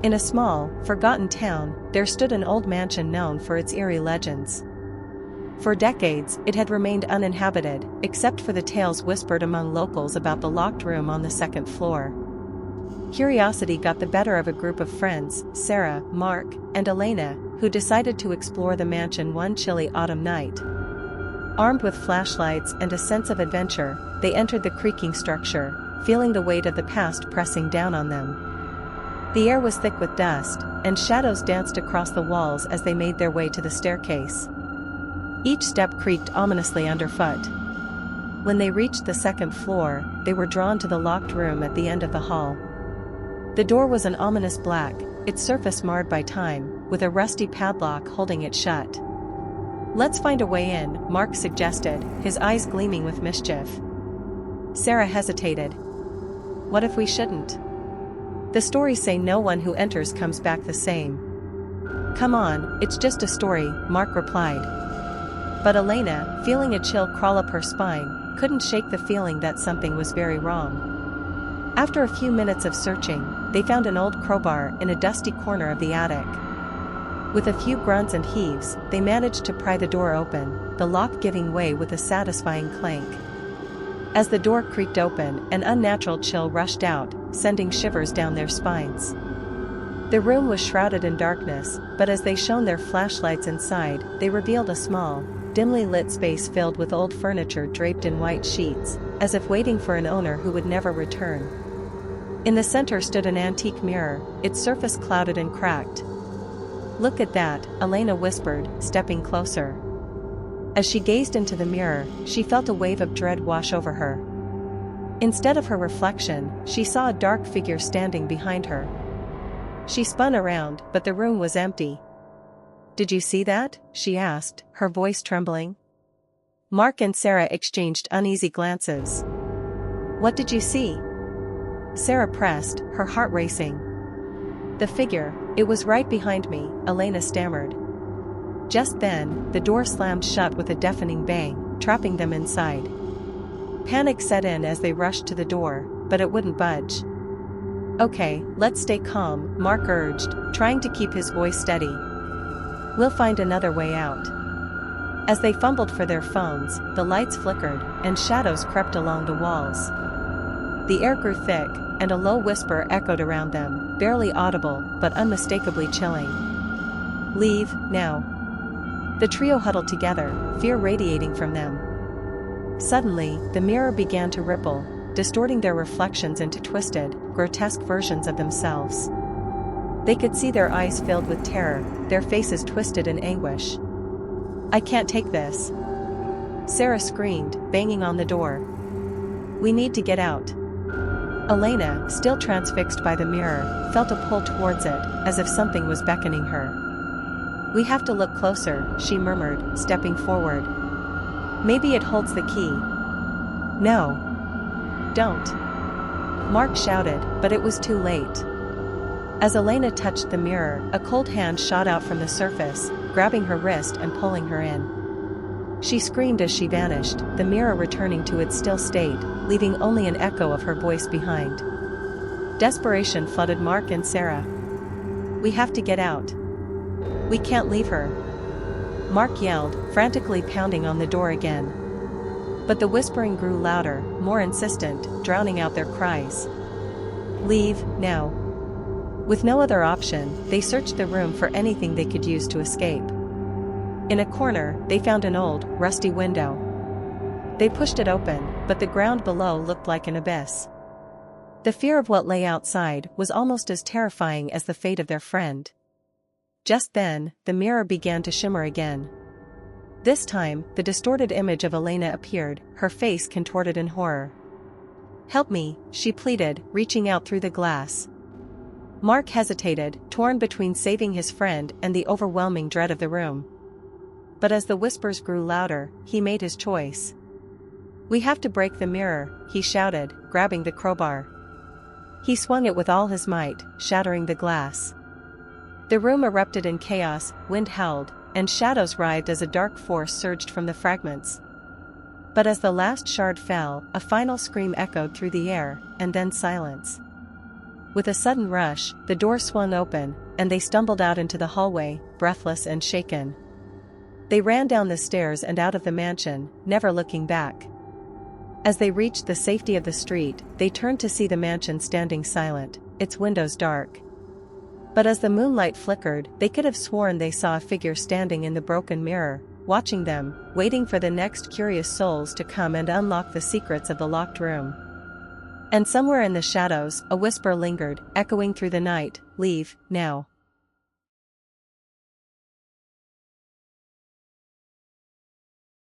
In a small, forgotten town, there stood an old mansion known for its eerie legends. For decades, it had remained uninhabited, except for the tales whispered among locals about the locked room on the second floor. Curiosity got the better of a group of friends, Sarah, Mark, and Elena, who decided to explore the mansion one chilly autumn night. Armed with flashlights and a sense of adventure, they entered the creaking structure, feeling the weight of the past pressing down on them. The air was thick with dust, and shadows danced across the walls as they made their way to the staircase. Each step creaked ominously underfoot. When they reached the second floor, they were drawn to the locked room at the end of the hall. The door was an ominous black, its surface marred by time, with a rusty padlock holding it shut. "Let's find a way in," Mark suggested, his eyes gleaming with mischief. Sarah hesitated. "What if we shouldn't? The stories say no one who enters comes back the same." "Come on, it's just a story," Mark replied. But Elena, feeling a chill crawl up her spine, couldn't shake the feeling that something was very wrong. After a few minutes of searching, they found an old crowbar in a dusty corner of the attic. With a few grunts and heaves, they managed to pry the door open, the lock giving way with a satisfying clank. As the door creaked open, an unnatural chill rushed out, sending shivers down their spines. The room was shrouded in darkness, but as they shone their flashlights inside, they revealed a small, dimly lit space filled with old furniture draped in white sheets, as if waiting for an owner who would never return. In the center stood an antique mirror, its surface clouded and cracked. "Look at that," Elena whispered, stepping closer. As she gazed into the mirror, she felt a wave of dread wash over her. Instead of her reflection, she saw a dark figure standing behind her. She spun around, but the room was empty. "Did you see that?" she asked, her voice trembling. Mark and Sarah exchanged uneasy glances. "What did you see?" Sarah pressed, her heart racing. "The figure, it was right behind me," Elena stammered. Just then, the door slammed shut with a deafening bang, trapping them inside. Panic set in as they rushed to the door, but it wouldn't budge. "Okay, let's stay calm," Mark urged, trying to keep his voice steady. "We'll find another way out." As they fumbled for their phones, the lights flickered, and shadows crept along the walls. The air grew thick, and a low whisper echoed around them, barely audible, but unmistakably chilling. "Leave, now." The trio huddled together, fear radiating from them. Suddenly, the mirror began to ripple, distorting their reflections into twisted, grotesque versions of themselves. They could see their eyes filled with terror, their faces twisted in anguish. "I can't take this," Sarah screamed, banging on the door. "We need to get out." Elena, still transfixed by the mirror, felt a pull towards it, as if something was beckoning her. "We have to look closer," she murmured, stepping forward. "Maybe it holds the key." "No. Don't," Mark shouted, but it was too late. As Elena touched the mirror, a cold hand shot out from the surface, grabbing her wrist and pulling her in. She screamed as she vanished, the mirror returning to its still state, leaving only an echo of her voice behind. Desperation flooded Mark and Sarah. "We have to get out. We can't leave her," Mark yelled, frantically pounding on the door again. But the whispering grew louder, more insistent, drowning out their cries. "Leave, now." With no other option, they searched the room for anything they could use to escape. In a corner, they found an old, rusty window. They pushed it open, but the ground below looked like an abyss. The fear of what lay outside was almost as terrifying as the fate of their friend. Just then, the mirror began to shimmer again. This time, the distorted image of Elena appeared, her face contorted in horror. "Help me," she pleaded, reaching out through the glass. Mark hesitated, torn between saving his friend and the overwhelming dread of the room. But as the whispers grew louder, he made his choice. "We have to break the mirror," he shouted, grabbing the crowbar. He swung it with all his might, shattering the glass. The room erupted in chaos, wind howled, and shadows writhed as a dark force surged from the fragments. But as the last shard fell, a final scream echoed through the air, and then silence. With a sudden rush, the door swung open, and they stumbled out into the hallway, breathless and shaken. They ran down the stairs and out of the mansion, never looking back. As they reached the safety of the street, they turned to see the mansion standing silent, its windows dark. But as the moonlight flickered, they could have sworn they saw a figure standing in the broken mirror, watching them, waiting for the next curious souls to come and unlock the secrets of the locked room. And somewhere in the shadows, a whisper lingered, echoing through the night, "Leave, now."